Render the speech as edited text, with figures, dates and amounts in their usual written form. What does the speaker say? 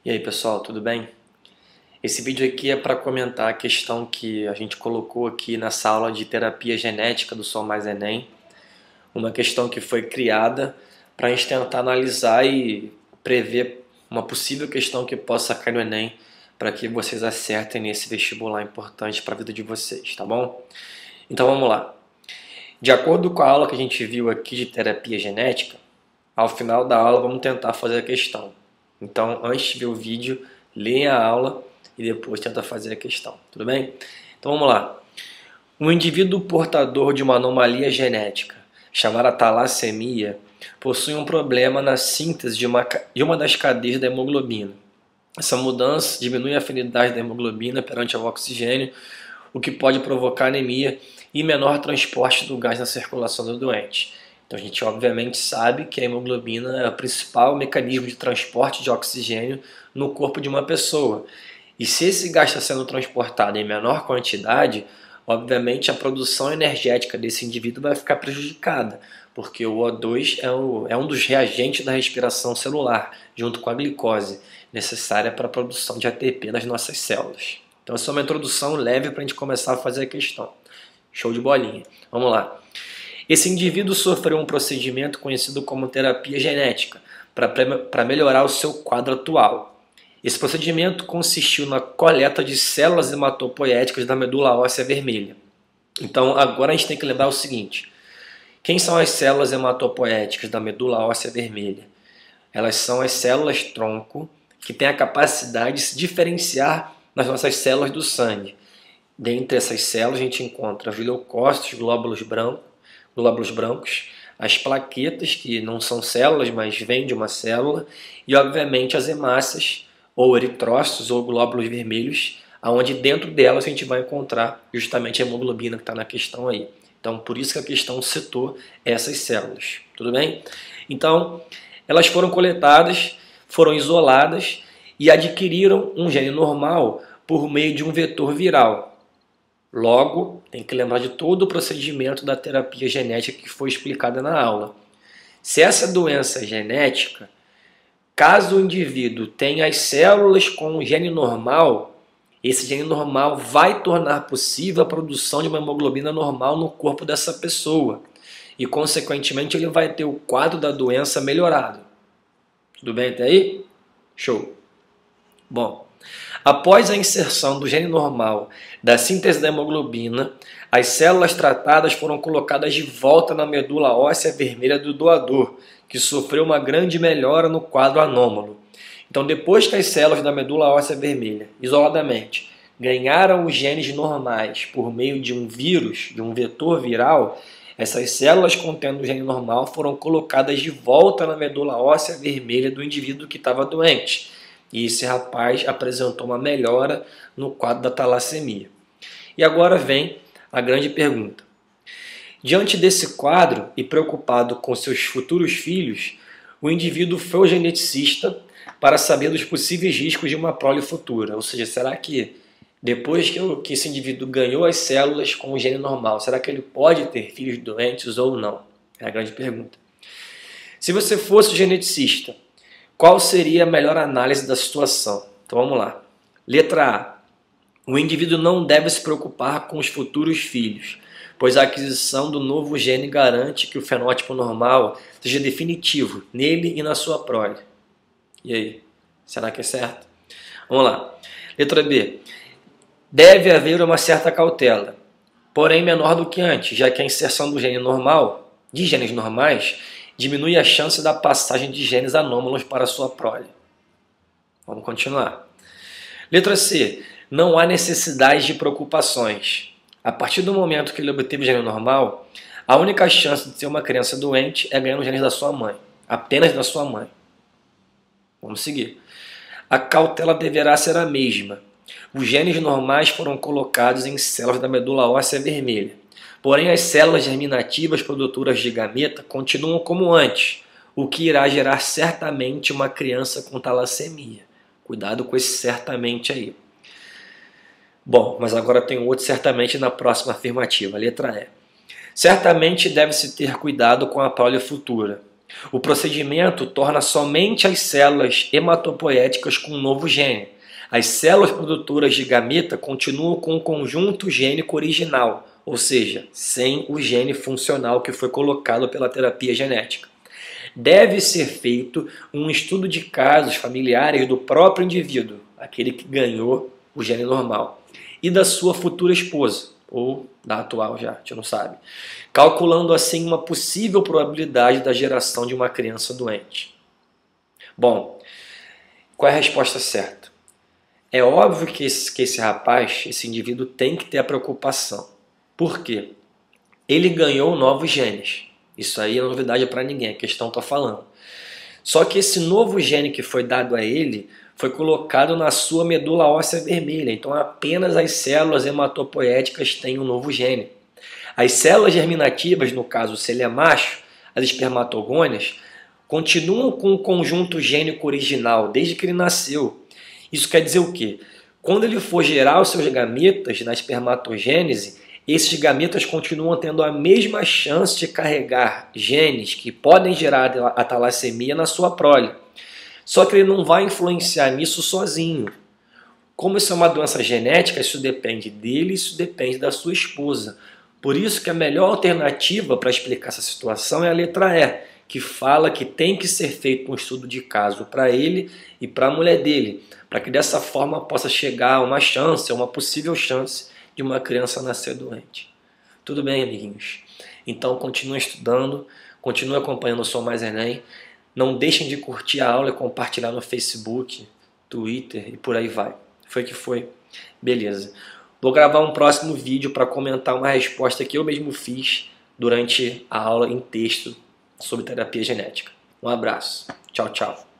E aí pessoal, tudo bem? Esse vídeo aqui é para comentar a questão que a gente colocou aqui nessa aula de terapia genética do Som Mais Enem. Uma questão que foi criada para a gente tentar analisar e prever uma possível questão que possa cair no Enem para que vocês acertem nesse vestibular importante para a vida de vocês, tá bom? Então vamos lá. De acordo com a aula que a gente viu aqui de terapia genética, ao final da aula vamos tentar fazer a questão. Então, antes de ver o vídeo, leia a aula e depois tenta fazer a questão, tudo bem? Então vamos lá. Um indivíduo portador de uma anomalia genética, chamada talassemia, possui um problema na síntese de uma das cadeias da hemoglobina. Essa mudança diminui a afinidade da hemoglobina perante o oxigênio, o que pode provocar anemia e menor transporte do gás na circulação do doente. Então a gente obviamente sabe que a hemoglobina é o principal mecanismo de transporte de oxigênio no corpo de uma pessoa. E se esse gás está sendo transportado em menor quantidade, obviamente a produção energética desse indivíduo vai ficar prejudicada, porque o O2 é um dos reagentes da respiração celular, junto com a glicose, necessária para a produção de ATP nas nossas células. Então essa é uma introdução leve para a gente começar a fazer a questão. Show de bolinha. Vamos lá. Esse indivíduo sofreu um procedimento conhecido como terapia genética para melhorar o seu quadro atual. Esse procedimento consistiu na coleta de células hematopoéticas da medula óssea vermelha. Então agora a gente tem que lembrar o seguinte: quem são as células hematopoéticas da medula óssea vermelha? Elas são as células tronco que têm a capacidade de se diferenciar nas nossas células do sangue. Dentre essas células a gente encontra os leucócitos, glóbulos brancos, as plaquetas, que não são células, mas vêm de uma célula, e obviamente as hemácias, ou eritrócitos, ou glóbulos vermelhos, onde dentro delas a gente vai encontrar justamente a hemoglobina que está na questão aí. Então, por isso que a questão citou essas células, tudo bem? Então, elas foram coletadas, foram isoladas e adquiriram um gene normal por meio de um vetor viral. Logo, tem que lembrar de todo o procedimento da terapia genética que foi explicada na aula. Se essa doença é genética, caso o indivíduo tenha as células com um gene normal, esse gene normal vai tornar possível a produção de uma hemoglobina normal no corpo dessa pessoa. E, consequentemente, ele vai ter o quadro da doença melhorado. Tudo bem até aí? Show! Bom, após a inserção do gene normal da síntese da hemoglobina, as células tratadas foram colocadas de volta na medula óssea vermelha do doador, que sofreu uma grande melhora no quadro anômalo. Então, depois que as células da medula óssea vermelha, isoladamente, ganharam os genes normais por meio de um vírus, de um vetor viral, essas células contendo o gene normal foram colocadas de volta na medula óssea vermelha do indivíduo que estava doente. E esse rapaz apresentou uma melhora no quadro da talassemia. E agora vem a grande pergunta. Diante desse quadro e preocupado com seus futuros filhos, o indivíduo foi ao geneticista para saber dos possíveis riscos de uma prole futura. Ou seja, será que depois que esse indivíduo ganhou as células com o gene normal, será que ele pode ter filhos doentes ou não? É a grande pergunta. Se você fosse geneticista, qual seria a melhor análise da situação? Então vamos lá. Letra A. O indivíduo não deve se preocupar com os futuros filhos, pois a aquisição do novo gene garante que o fenótipo normal seja definitivo nele e na sua prole. E aí? Será que é certo? Vamos lá. Letra B. Deve haver uma certa cautela, porém menor do que antes, já que a inserção do gene normal, de genes normais, diminui a chance da passagem de genes anômalos para a sua prole. Vamos continuar. Letra C. Não há necessidade de preocupações. A partir do momento que ele obteve o gene normal, a única chance de ter uma criança doente é ganhando os genes da sua mãe. Apenas da sua mãe. Vamos seguir. A cautela deverá ser a mesma. Os genes normais foram colocados em células da medula óssea vermelha. Porém, as células germinativas produtoras de gameta continuam como antes, o que irá gerar certamente uma criança com talassemia. Cuidado com esse certamente aí. Bom, mas agora tem outro certamente na próxima afirmativa, letra E. Certamente deve-se ter cuidado com a prole futura. O procedimento torna somente as células hematopoéticas com um novo gene. As células produtoras de gameta continuam com o conjunto gênico original, ou seja, sem o gene funcional que foi colocado pela terapia genética. Deve ser feito um estudo de casos familiares do próprio indivíduo, aquele que ganhou o gene normal, e da sua futura esposa, ou da atual já, a gente não sabe, calculando assim uma possível probabilidade da geração de uma criança doente. Bom, qual é a resposta certa? É óbvio que esse rapaz, esse indivíduo, tem que ter a preocupação. Por quê? Ele ganhou novos genes. Isso aí não é novidade para ninguém, a questão está falando. Só que esse novo gene que foi dado a ele foi colocado na sua medula óssea vermelha. Então apenas as células hematopoéticas têm um novo gene. As células germinativas, no caso se ele é macho, as espermatogônias, continuam com o conjunto gênico original desde que ele nasceu. Isso quer dizer o quê? Quando ele for gerar os seus gametas na espermatogênese, esses gametas continuam tendo a mesma chance de carregar genes que podem gerar a talassemia na sua prole. Só que ele não vai influenciar nisso sozinho. Como isso é uma doença genética, isso depende dele, isso depende da sua esposa. Por isso que a melhor alternativa para explicar essa situação é a letra E, que fala que tem que ser feito um estudo de caso para ele e para a mulher dele, para que dessa forma possa chegar a uma chance, uma possível chance de uma criança nascer doente. Tudo bem, amiguinhos? Então continue estudando, continue acompanhando o Sou Mais Enem, não deixem de curtir a aula e compartilhar no Facebook, Twitter e por aí vai. Foi que foi. Beleza. Vou gravar um próximo vídeo para comentar uma resposta que eu mesmo fiz durante a aula em texto sobre terapia genética. Um abraço. Tchau, tchau.